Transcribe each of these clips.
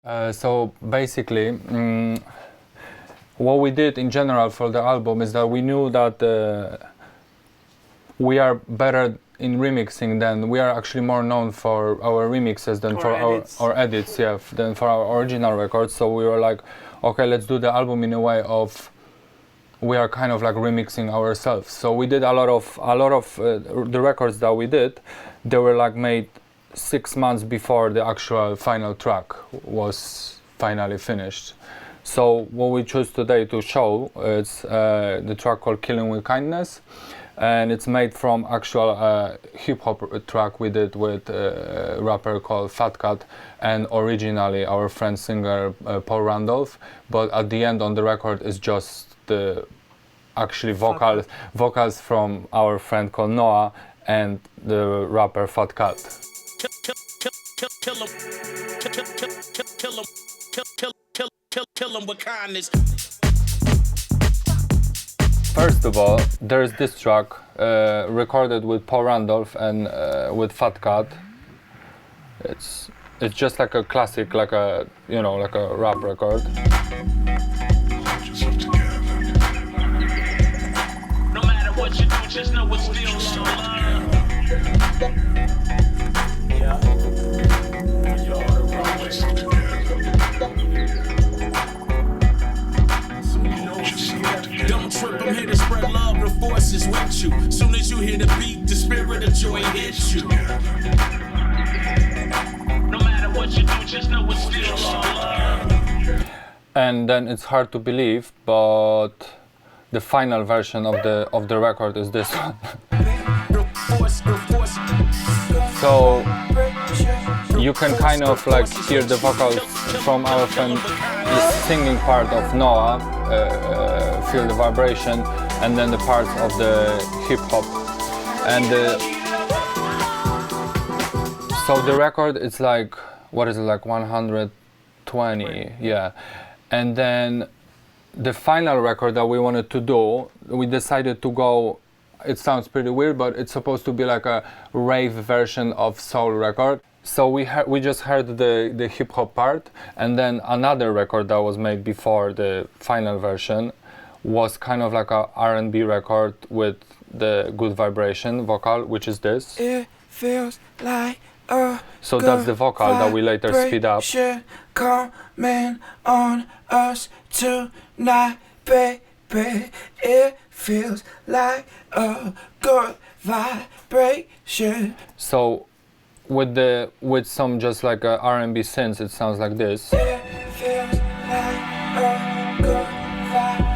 So basically, what we did in general for the album is that we knew that we are better in remixing than we are actually more known for our remixes than for our edits, yeah, than for our original records. So we were like, okay, let's do the album in a way of we are kind of like remixing ourselves. So we did a lot of the records that we did. They were like made 6 months before the actual final track was finally finished. So what we choose today to show is the track called Killing with Kindness, and it's made from actual hip-hop track we did with a rapper called Fat Cat and originally our friend singer Paul Randolph, but at the end on the record is just the actually vocals from our friend called Noah and the rapper Fat Cat. Kill 'em with kindness. First of all, there's this track recorded with Paul Randolph and with Fat Cat. It's just like a classic, like a like a rap record. No matter what you do, just know it's still love. Yeah. Don't trip, I'm here to spread love, the force is with you. Soon as you hear the beat, the spirit of joy hits you. No matter what you do, just know it's still love. And then it's hard to believe, but the final version of the record is this one. So you can kind of like hear the vocals from our friend, the singing part of Noah, feel the vibration, and then the parts of the hip hop. And so the record is like, what is it, like 120, yeah. And then the final record that we wanted to do, we decided to go, it sounds pretty weird, but it's supposed to be like a rave version of soul record. So we just heard the hip hop part, and then another record that was made before the final version was kind of like a R&B record with the good vibration vocal, which is this. It feels like a so that's the vocal that we later speed up. Coming on us tonight, baby. It feels like a good vibration. So with some just like a R&B synths, it sounds like this. It feels like a good vibration.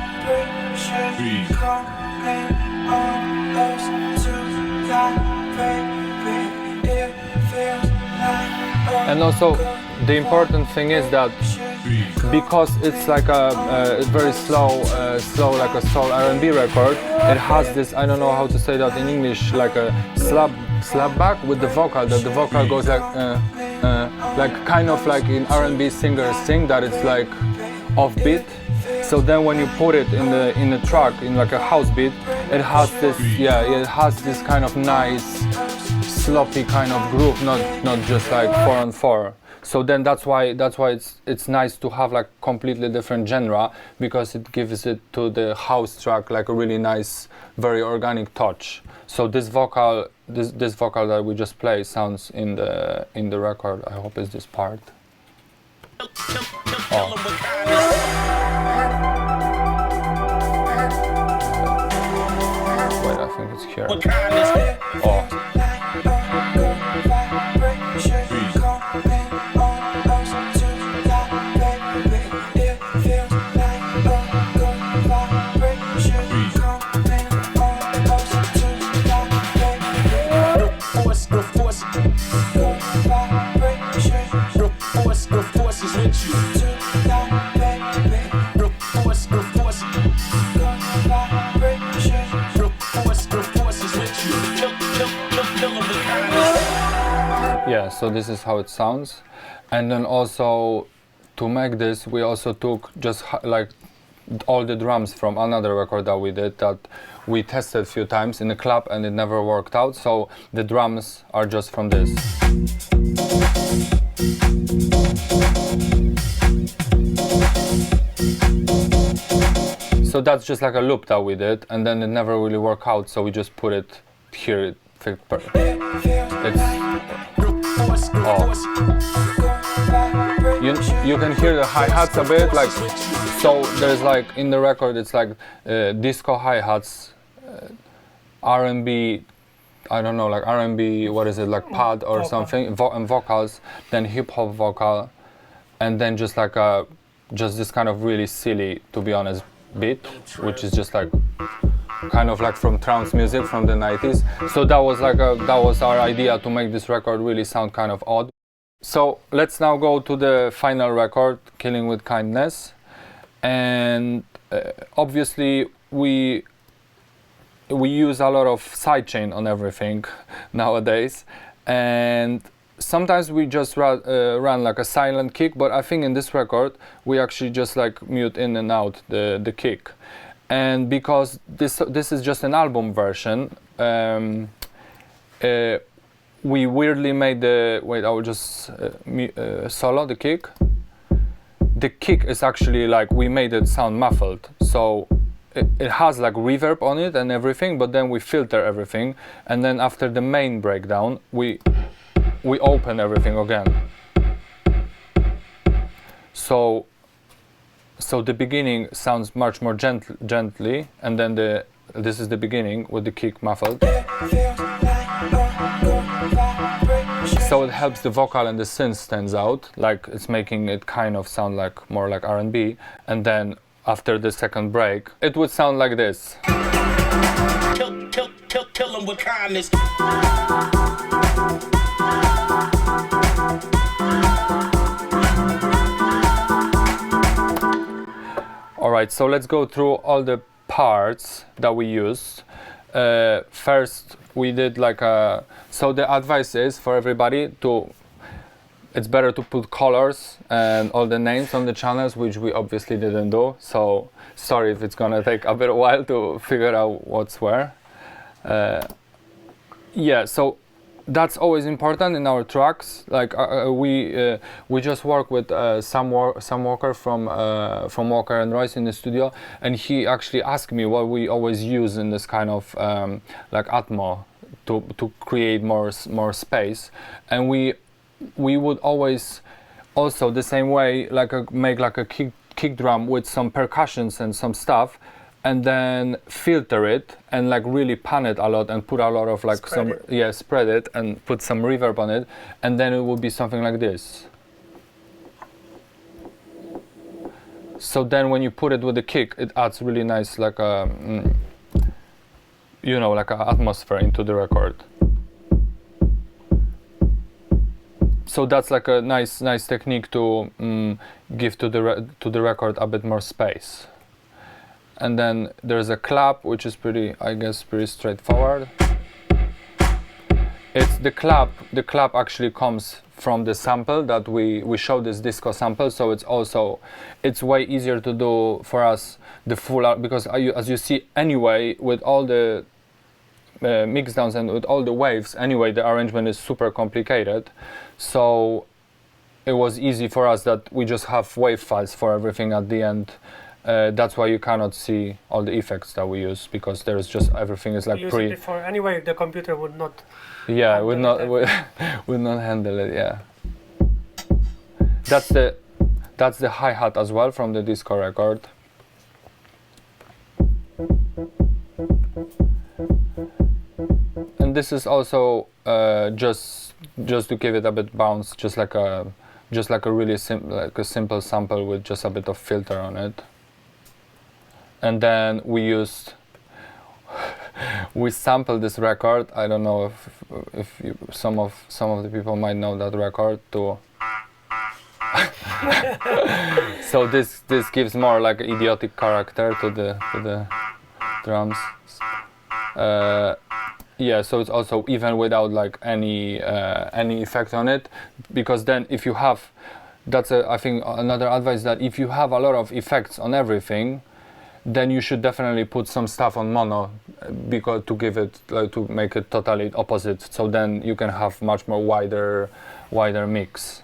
Coming on us tonight, baby. It feels like and also the important thing is that because it's like a very slow like a soul R&B record, it has this, I don't know how to say that in English, like a slap back with the vocal, that the vocal goes like kind of like in R&B singers sing, that it's like offbeat. So then when you put it in the track in like a house beat, it has this, yeah, it has this kind of nice sloppy kind of groove, not just like 4/4. So then that's why it's nice to have like completely different genre, because it gives it to the house track like a really nice, very organic touch. So this vocal that we just played sounds in the record. I hope it's this part. Oh. Wait, I think it's here. Oh. Yeah, so this is how it sounds. And then also to make this, we also took just like all the drums from another record that we did that we tested a few times in the club and it never worked out. So the drums are just from this. that's just like a loop that we did, and then it never really worked out, so we just put it here. It fit it's you can hear the hi-hats a bit, like, so there's like in the record it's like disco hi-hats, R&B, I don't know, like R&B, what is it, like pad or something, and vocals, then hip-hop vocal, and then just like just this kind of really silly, to be honest, beat, which is just like kind of like from trance music from the 90s. So that was like that was our idea, to make this record really sound kind of odd. So let's now go to the final record, Killing with Kindness, and obviously we use a lot of sidechain on everything nowadays, and sometimes we just run like a silent kick, but I think in this record we actually just like mute in and out the kick. And because this is just an album version, we weirdly made the, wait, I will just solo the kick. The kick is actually like, we made it sound muffled, so it has like reverb on it and everything, but then we filter everything, and then after the main breakdown we open everything again. So the beginning sounds much more gently, and then this is the beginning with the kick muffled. So it helps the vocal, and the synth stands out, like it's making it kind of sound like more like R&B. And then after the second break, it would sound like this. Kill 'em with kindness. Alright, so let's go through all the parts that we used. First, we did like a... So the advice is for everybody it's better to put colors and all the names on the channels, which we obviously didn't do. So sorry if it's gonna take a bit of a while to figure out what's where. Yeah, so that's always important in our tracks. Like we just work with Sam Walker from Walker and Royce in the studio, and he actually asked me what we always use in this kind of like Atmo to create more space, and we would always also the same way like make like a kick drum with some percussions and some stuff, and then filter it and like really pan it a lot and put a lot of like spread it and put some reverb on it, and then it would be something like this. So then when you put it with the kick, it adds really nice like a you know, like an atmosphere into the record. So that's like a nice technique to give to the record a bit more space. And then there's a clap, which is pretty, I guess, pretty straightforward. It's the clap actually comes from the sample that we showed, this disco sample, so it's way easier to do for us the full, because as you see anyway, with all the mix downs and with all the waves, anyway the arrangement is super complicated, so it was easy for us that we just have wave files for everything at the end. That's why you cannot see all the effects that we use, because there's just everything is like before. Anyway, the computer would not. Yeah, would not handle it. Yeah. That's the hi-hat as well from the disco record. And this is also just to give it a bit bounce, just like a really simple sample with just a bit of filter on it. And then we sampled this record. I don't know if some of the people might know that record too. So this gives more like idiotic character to the drums. Yeah, so it's also even without like any effect on it, because then if you have, that's I think another advice, that if you have a lot of effects on everything, then you should definitely put some stuff on mono, because to give it to make it totally opposite. So then you can have much more wider mix.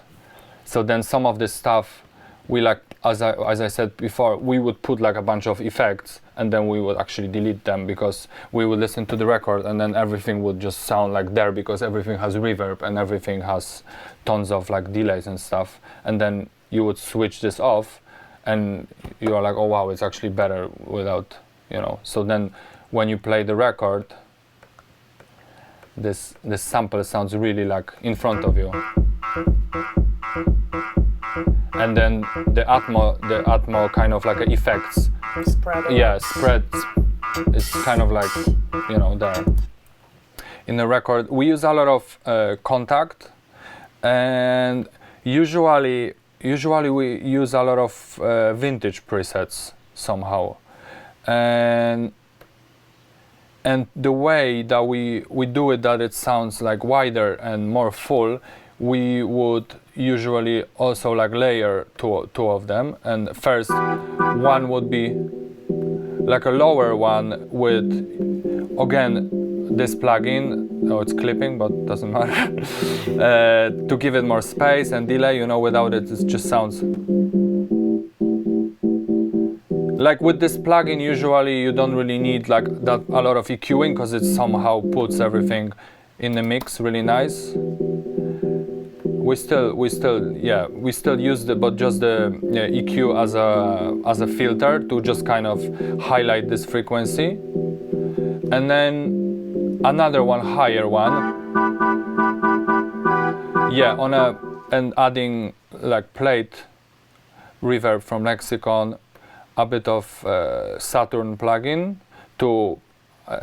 So then some of this stuff we like, as I said before, we would put like a bunch of effects, and then we would actually delete them because we would listen to the record and then everything would just sound like there because everything has reverb and everything has tons of like delays and stuff, and then you would switch this off and you are like, oh wow, it's actually better without, you know. So then when you play the record, this sample sounds really like in front of you. And then the Atmo kind of like effects. Spread. Yeah, spread. It's kind of like, you know, there. In the record, we use a lot of contact, and usually we use a lot of vintage presets somehow, and the way that we do it, that it sounds like wider and more full, we would usually also like layer two of them, and first one would be like a lower one with, again, this plugin. Oh, it's clipping, but doesn't matter. To give it more space and delay, you know, without it, it just sounds like with this plugin. Usually you don't really need like that a lot of EQing because it somehow puts everything in the mix really nice. We still use but just the EQ as a filter to just kind of highlight this frequency, and then another one, higher one, and adding like plate reverb from Lexicon, a bit of Saturn plugin to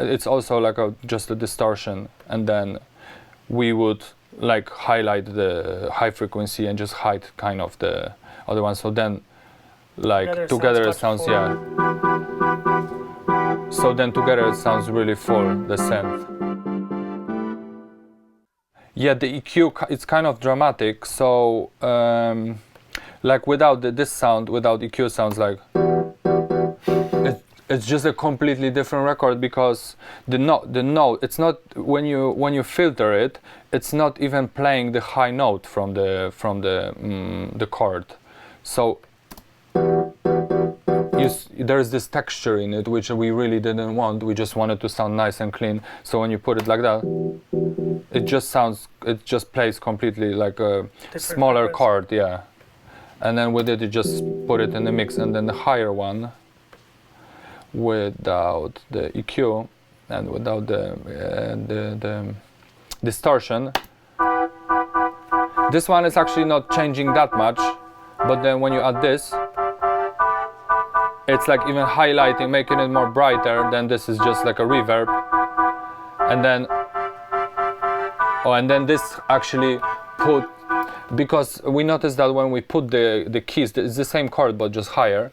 it's also like just a distortion, and then we would like highlight the high frequency and just hide kind of the other one, so then like together it sounds so then together it sounds really full, the synth. Yeah, the EQ, it's kind of dramatic, so like without this sound, without EQ, sounds like it's just a completely different record, because the note, it's not, when you filter it, it's not even playing the high note from the chord. So there's this texture in it which we really didn't want. We just wanted to sound nice and clean. So when you put it like that, it just plays completely like a smaller chord, yeah. And then with it, you just put it in the mix, and then the higher one, without the EQ and without the distortion. This one is actually not changing that much, but then when you add this, it's like even highlighting, making it more brighter. Then this is just like a reverb, and then this actually put, because we noticed that when we put the keys, it's the same chord but just higher.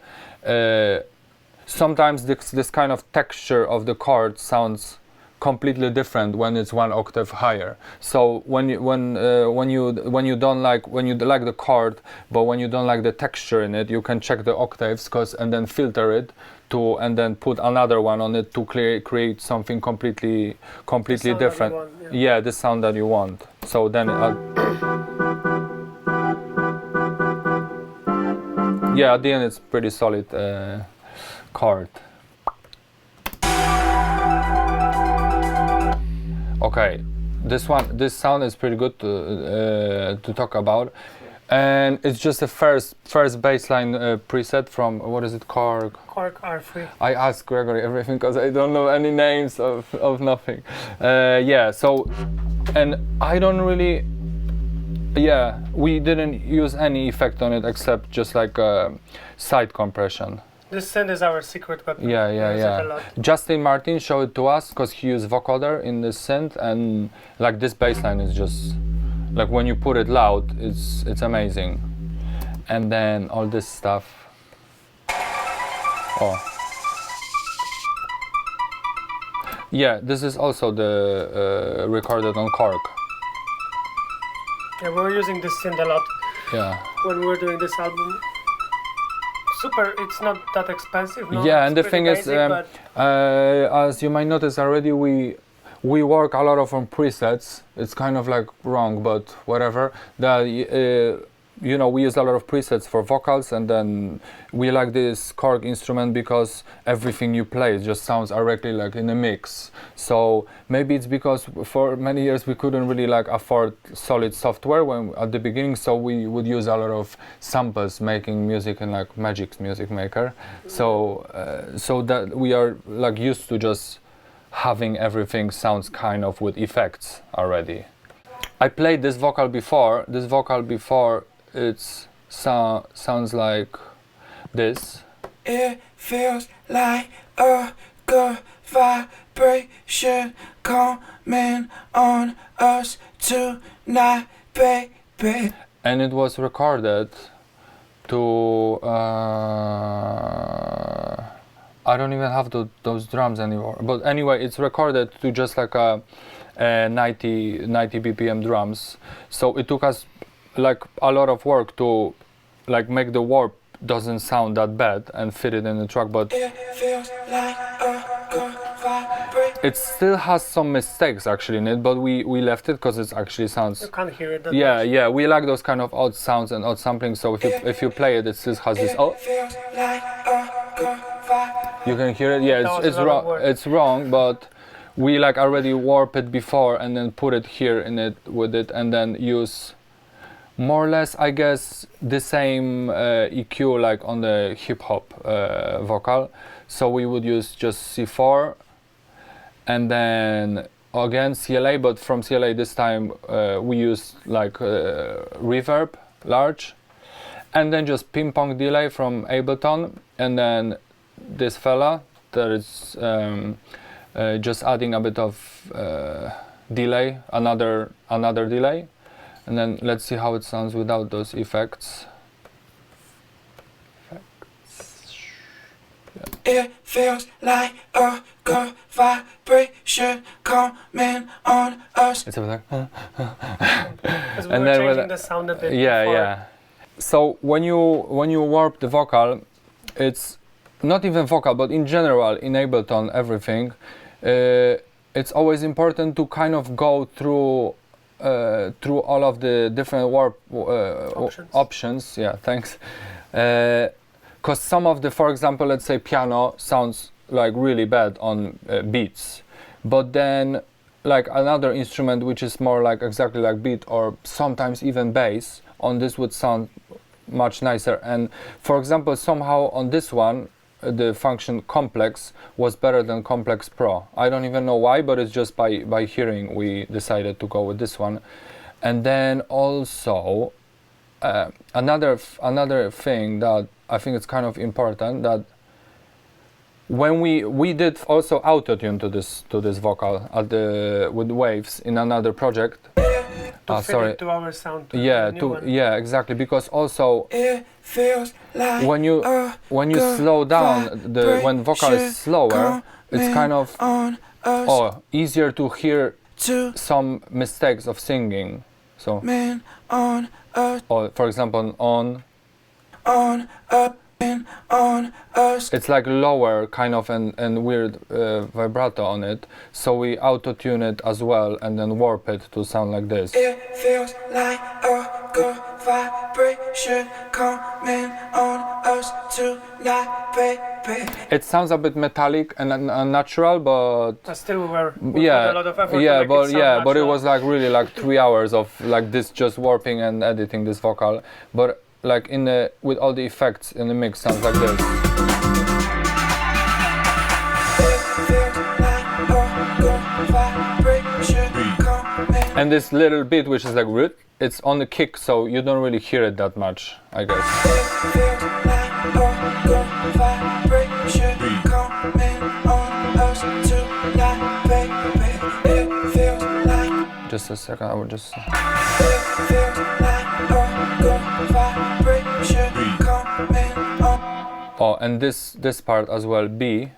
Sometimes this kind of texture of the chord sounds completely different when it's one octave higher. So when you like the chord, but when you don't like the texture in it, you can check the octaves, and then filter it and then put another one on it to create something completely different. Yeah, the sound that you want. So then yeah, at the end it's pretty solid chord. Okay, this sound is pretty good to talk about, and it's just the first bassline preset from, what is it, Korg R3. I asked Gregory everything because I don't know any names of nothing. Yeah, so, and I don't really, yeah, we didn't use any effect on it except just like side compression. This synth is our secret weapon. Yeah. Justin Martin showed it to us because he used vocoder in this synth, and like this bassline is just like, when you put it loud, it's amazing. And then all this stuff. Oh. Yeah, this is also the recorded on Korg. Yeah, we were using this synth a lot. Yeah. When we were doing this album. It's not that expensive. No? Yeah, and the thing is, as you might notice already, we work a lot on presets. It's kind of like wrong, but whatever. you know, we use a lot of presets for vocals, and then we like this Korg instrument because everything you play just sounds directly like in a mix. So maybe it's because for many years we couldn't really like afford solid software when at the beginning, so we would use a lot of samples making music in like Magic's Music Maker. So so that we are like used to just having everything sounds kind of with effects already. I played this vocal before. This vocal before, it's sounds like this. It feels like a good vibration coming on us tonight, baby. And it was recorded to I don't even have those drums anymore. But anyway, it's recorded to just like a 90 BPM drums. So it took us like a lot of work to like make the warp doesn't sound that bad and fit it in the track, but It feels like a good vibration. it still has some mistakes actually in it, but we left it because it actually sounds, You can't hear it that yeah, much. yeah, we like those kind of odd sounds and odd sampling, so if you play it, it still has this, oh, Feels like a good vibration. you can hear it, yeah, That was it's a lot of wrong, work. it's wrong, but we like already warp it before and then put it here in it with it, and then use more or less, I guess, the same EQ like on the hip hop vocal. So we would use just C4 and then again CLA, but from CLA this time we used like reverb large, and then just ping pong delay from Ableton, and then this fella that is just adding a bit of delay, another delay, and then let's see how it sounds without those effects. It feels like a good vibration coming on us. It's a bit like, Because we And were then changing with- the sound a bit. yeah, before. yeah. So when you warp the vocal, it's not even vocal, but in general in Ableton everything, it's always important to kind of go through all of the different warp options. Yeah, thanks. Because some of the, for example, let's say piano sounds like really bad on beats, but then like another instrument which is more like exactly like beat or sometimes even bass on this would sound much nicer. And for example, somehow on this one the function complex was better than complex pro. I don't even know why, but it's just by hearing we decided to go with this one. And then also another thing that I think it's kind of important, that when we did also auto-tune to this vocal at with waves in another project. To fit Sorry. it to our sound. To Yeah, the new one. yeah, exactly. Because also It feels like when you good slow down when vocal is slower, it's kind of on us easier to hear to some mistakes of singing. So, man on us or for example, on up and on us. it's like lower kind of and weird vibrato on it. So we auto tune it as well and then warp it to sound like this. It feels like a good vibration coming on us tonight, baby. It sounds a bit metallic and unnatural, but But still we put yeah, a lot of effort yeah, to make but it sound yeah, but it natural. was like really like 3 hours of like this just warping and editing this vocal, but like in the with all the effects in the mix sounds like this. And this little bit which is like root, it's on the kick, so you don't really hear it that much, I guess. Just a second, I will just. Oh, and this part as well, B,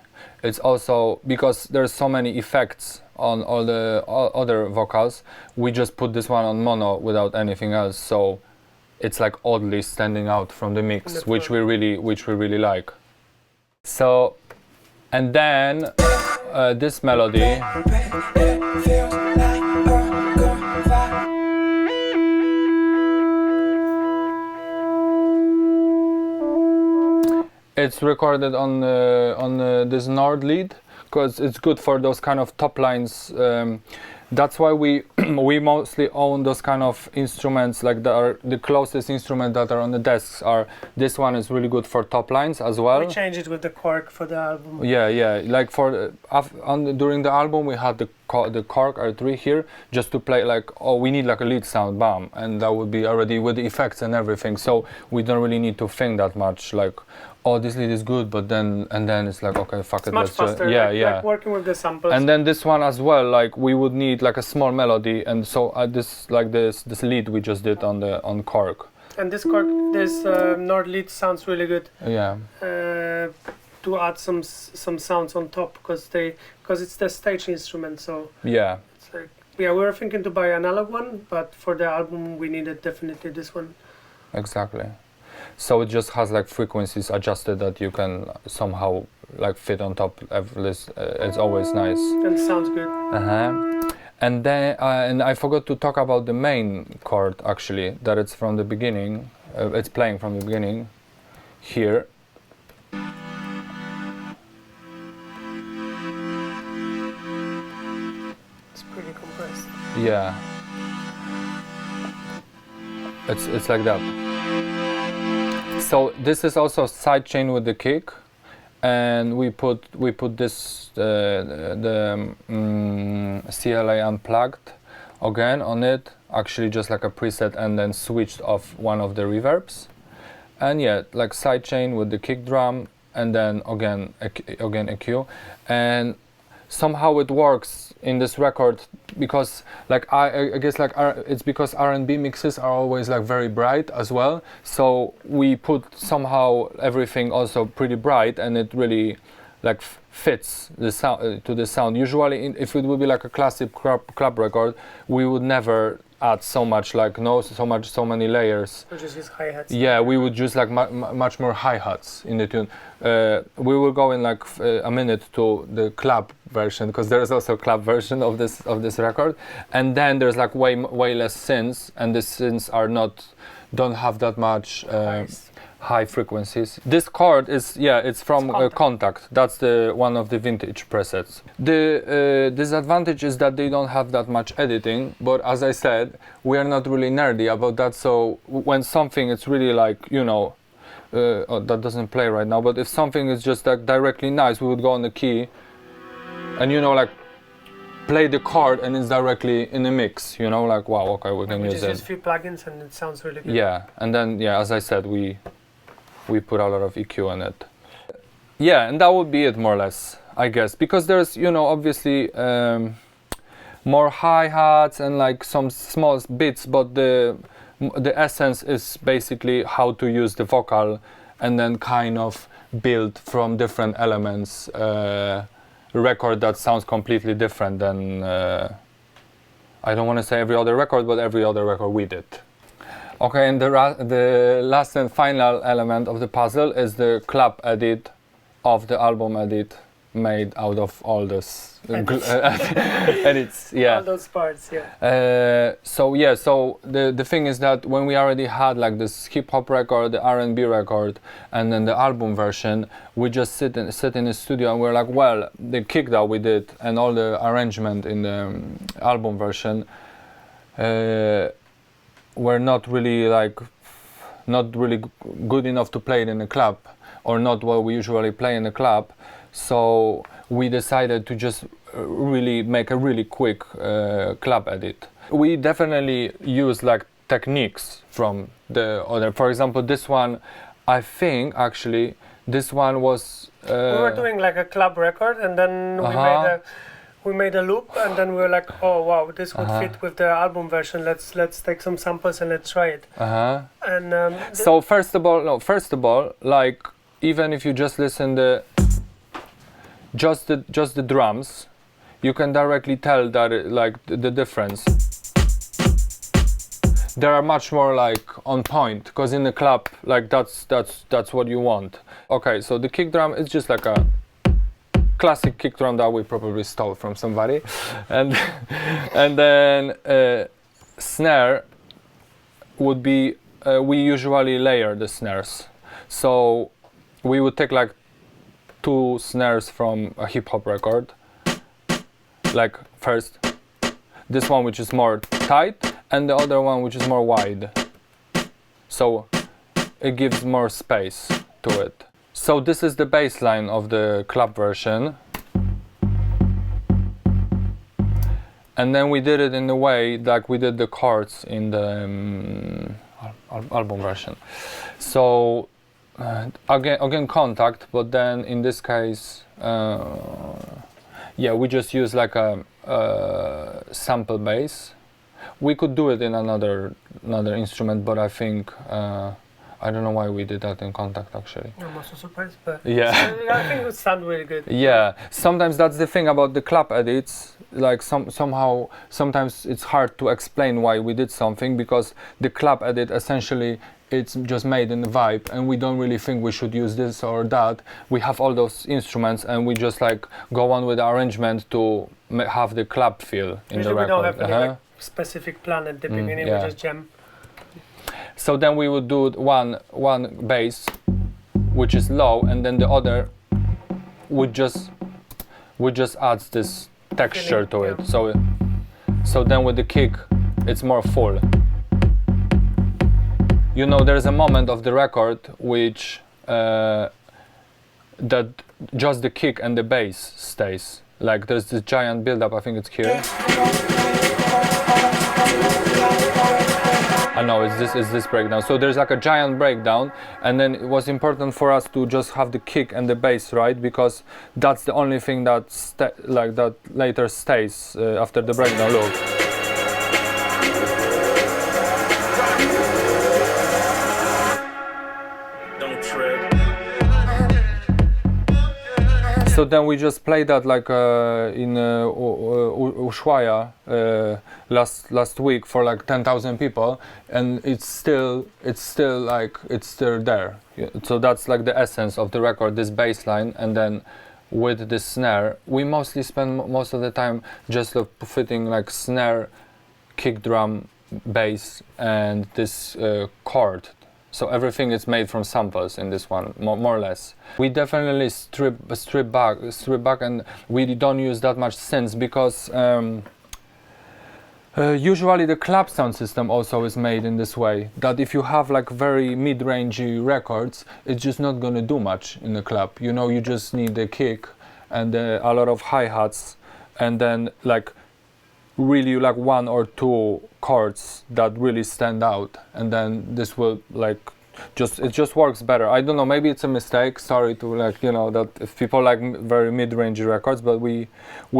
it's also because there's so many effects on all the other vocals, we just put this one on mono without anything else, so it's like oddly standing out from the mix, which we really like. So, and then this melody. It's recorded on this Nord lead because it's good for those kind of top lines. That's why we we mostly own those kind of instruments, like the closest instrument that are on the desks are. This one is really good for top lines as well. We changed it with the cork for the album. Yeah. Like for during the album we had the cork R3 here just to play like, oh, we need like a lead sound, bam, and that would be already with the effects and everything. So we don't really need to think that much like, oh, this lead is good, but then it's like, okay, fuck it, much faster. Like working with the samples. And then this one as well, like we would need like a small melody, and so this lead we just did on cork. And this Nord lead sounds really good. Yeah. To add some sounds on top because it's the stage instrument. So yeah. It's like, we were thinking to buy another one, but for the album we needed definitely this one. Exactly. So it just has like frequencies adjusted that you can somehow like fit on top of this. It's always nice. And sounds good. And then and I forgot to talk about the main chord actually, that it's from the beginning. It's playing from the beginning here. It's pretty compressed. Yeah. It's like that. So this is also sidechain with the kick, and we put this CLA unplugged again on it, actually just like a preset, and then switched off one of the reverbs, and yeah, like sidechain with the kick drum, and then again EQ, and somehow it works in this record because like I guess like it's because R&B mixes are always like very bright as well, so we put somehow everything also pretty bright, and it really like fits the sound to the sound. Usually if it would be like a classic club record, we would never add so much like so many layers. Or just use hi-hats. Yeah, we would use like much more hi-hats in the tune. We will go in like a minute to the club version, because there is also a club version of this record, and then there's like way less synths, and the synths don't have that much high frequencies. This chord is it's from Contact. That's one of the vintage presets. The disadvantage is that they don't have that much editing, but as I said, we are not really nerdy about that, so when something is really like, that doesn't play right now, but if something is just like directly nice, we would go on the key and like play the chord, and it's directly in the mix, like, wow, okay, we can use it. Just use a few plugins and it sounds really good. Yeah, and then as I said, we put a lot of EQ in it. Yeah, and that would be it more or less, I guess, because there's obviously more hi-hats and like some small bits, but the essence is basically how to use the vocal and then kind of build from different elements record that sounds completely different than I don't want to say every other record, but every other record we did. Okay, and the last and final element of the puzzle is the club edit of the album edit, made out of all this edits. Yeah. All those parts, yeah. So the thing is that when we already had like this hip hop record, the R&B record, and then the album version, we just sit in the studio and we're like, well, the kick that we did and all the arrangement in the album version were not really good enough to play it in a club, or not what we usually play in a club. So we decided to just really make a really quick club edit. We definitely use like techniques from the other. For example, this one, I think actually this one was we were doing like a club record, and then we made a loop, and then we were like, oh wow, this would fit with the album version. Let's take some samples and let's try it. And so first of all, like, even if you just listen just the drums, you can directly tell that the difference. They are much more like on point, because in the club, like that's what you want. Okay, so the kick drum is just like a classic kick drum that we probably stole from somebody, and then snare would be we usually layer the snares. So we would take like 2 snares from a hip hop record. Like first this one which is more tight and the other one which is more wide. So it gives more space to it. So this is the bass line of the club version. And then we did it in the way like we did the chords in the album version. So again contact, but then in this case yeah, we just use like a sample bass. We could do it in another instrument, but I think I don't know why we did that in contact actually. I'm also surprised, but yeah, I think it would sound really good. Yeah, sometimes that's the thing about the club edits. Like somehow sometimes it's hard to explain why we did something, because the club edit essentially it's just made in the vibe, and we don't really think we should use this or that. We have all those instruments, and we just like go on with the arrangement to have the club feel in the record. We don't have any like, specific plan at the beginning. Yeah. We just jam. So then we would do one bass, which is low, and then the other would just add this texture to it. So then with the kick, it's more full. You know, there's a moment of the record which that just the kick and the bass stays. Like there's this giant build-up. I think it's here. I know it's this breakdown. So there's like a giant breakdown, and then it was important for us to just have the kick and the bass right, because that's the only thing that that later stays after the breakdown. Look. So then we just played that like in Ushuaia last week for like 10,000 people, and it's still there. So that's like the essence of the record, this bass line, and then with the snare, we mostly spend most of the time just fitting like snare, kick drum, bass, and this chord. So everything is made from samples in this one, more or less. We definitely strip back, and we don't use that much synths, because usually the club sound system also is made in this way, that if you have like very mid-rangey records, it's just not gonna do much in the club. You know, you just need the kick and a lot of hi-hats, and then like really like 1 or 2 chords that really stand out, and then this will like it just works better. I don't know, maybe it's a mistake, sorry to like, you know, that if people like very mid-range records, but we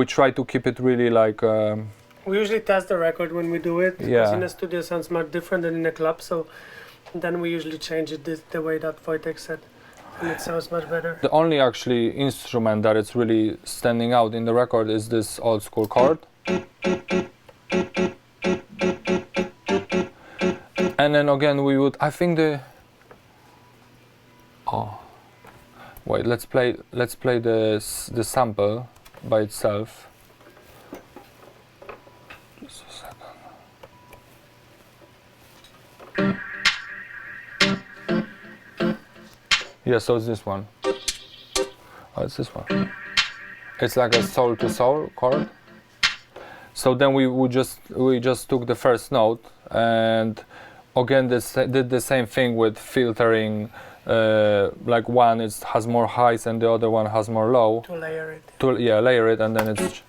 try to keep it really like we usually test the record when we do it, because in the studio it sounds much different than in a club, so then we usually change it the way that Wojtek said, and it sounds much better. The only actually instrument that it's really standing out in the record is this old school chord. And then again we would, I think wait, let's play the sample by itself. Just a second. Yeah, so it's this one. Oh, it's this one. It's like a soul to soul chord. So then we just took the first note, and again did the same thing with filtering. Like one has more highs and the other one has more low. To layer it. Layer it, and then it's.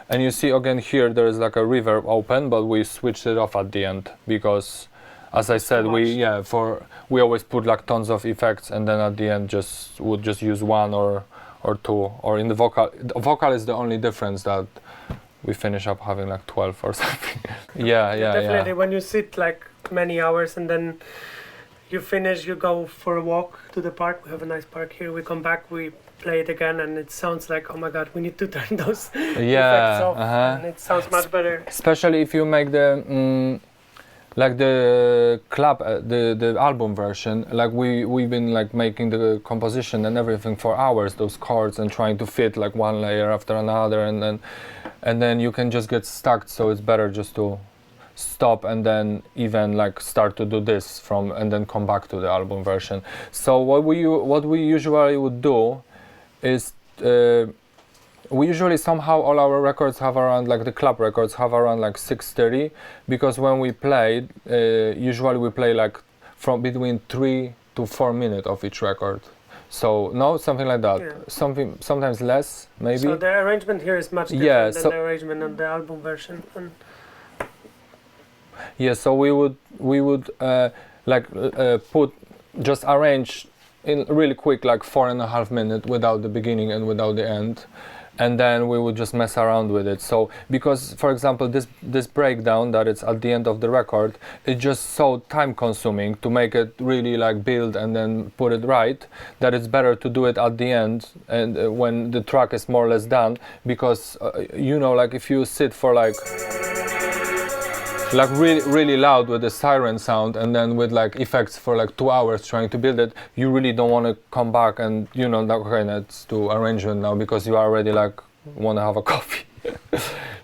And you see again here there is like a reverb open, but we switched it off at the end, because, as I said, we always put like tons of effects, and then at the end would just use 1 or 2, or in the vocal. The vocal is the only difference, that we finish up having like 12 or something. yeah. Definitely, when you sit like many hours and then you finish, you go for a walk to the park. We have a nice park here. We come back, we play it again, and it sounds like, oh my god, we need to turn those effects off, and it sounds much better. Especially if you make the like the club, the album version, like we've been like making the composition and everything for hours, those chords, and trying to fit like one layer after another, and then you can just get stuck. So it's better just to stop and then even like start to do this from and then come back to the album version. So what we usually would do is we usually somehow all our records have around like the club records have around like 6:30, because when we play usually we play like from between 3 to 4 minutes of each record. So no, something like that. Yeah. Something sometimes less, maybe. So the arrangement here is much different Yeah, than so- the arrangement on the album version. And Yeah, so we would put just arrange in really quick, like 4.5 minutes without the beginning and without the end, and then we would just mess around with it. So because, for example, this breakdown that it's at the end of the record, it's just so time consuming to make it really like build and then put it right, that it's better to do it at the end and when the track is more or less done, because you know, like if you sit for like really loud with the siren sound and then with like effects for like 2 hours trying to build it, you really don't want to come back and, you know, like, okay, let's do arrangement now, because you already like want to have a coffee.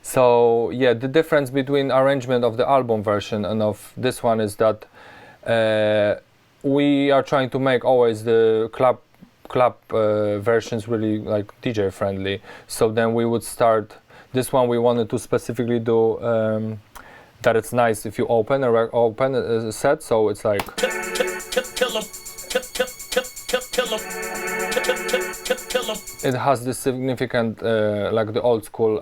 So yeah, the difference between arrangement of the album version and of this one is that we are trying to make always the club versions really like DJ friendly. So then we would start this one. We wanted to specifically do that it's nice if you open a set, so it's like it has this significant like the old school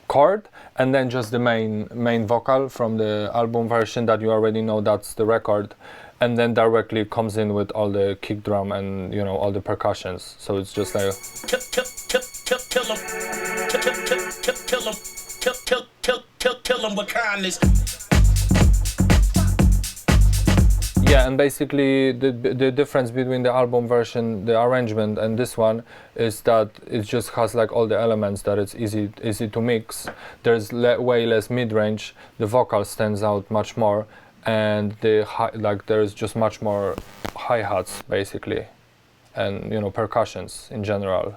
chord, and then just the main vocal from the album version that you already know that's the record, and then directly comes in with all the kick drum and, you know, all the percussions. So it's just like kill 'em with kindness. yeah, and basically the difference between the album version, the arrangement, and this one is that it just has like all the elements that it's easy to mix. There's way less mid-range, the vocal stands out much more, and there's just much more hi-hats basically, and, you know, percussions in general.